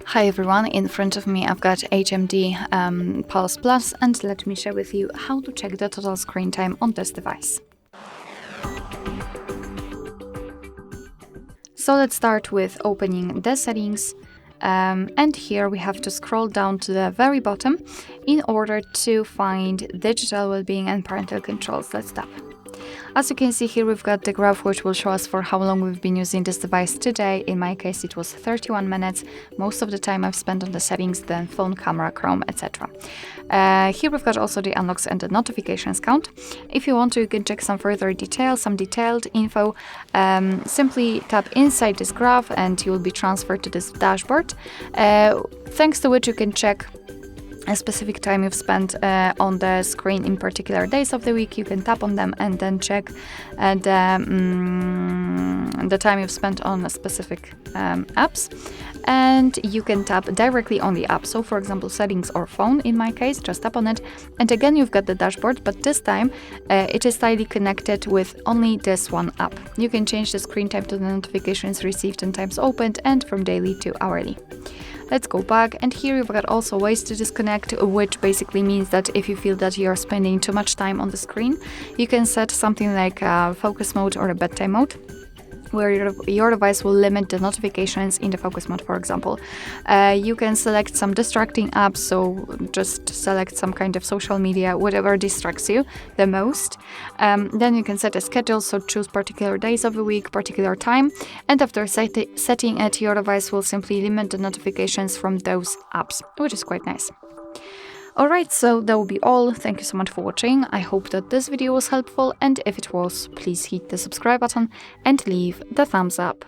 Hi everyone, in front of me I've got HMD Pulse Plus, and let me share with you how to check the total screen time on this device. So let's start with opening the settings, and here we have to scroll down to the very bottom in order to find digital well-being and parental controls. Let's tap. As you can see here, we've got the graph which will show us for how long we've been using this device today. In my case, it was 31 minutes. Most of the time I've spent on the settings, then phone, camera, Chrome, etc. Here we've got also the unlocks and the notifications count. If you want to, you can check some further details, some detailed info. Simply tap inside this graph and you will be transferred to this dashboard, thanks to which you can check a specific time you've spent on the screen in particular days of the week. You can tap on them and then check the time you've spent on specific apps, and you can tap directly on the app. So for example, settings or phone, in my case, just tap on it and again you've got the dashboard, but this time it is tightly connected with only this one app. You can change the screen time to the notifications received and times opened, and from daily to hourly. Let's go back, and here you've got also ways to disconnect, which basically means that if you feel that you're spending too much time on the screen, you can set something like focus mode or a bedtime mode, where your device will limit the notifications in the focus mode, for example. You can select some distracting apps, so just select some kind of social media, whatever distracts you the most. Then you can set a schedule, so choose particular days of the week, particular time, and after setting it, your device will simply limit the notifications from those apps, which is quite nice. Alright, so that will be all. Thank you so much for watching. I hope that this video was helpful, and if it was, please hit the subscribe button and leave the thumbs up.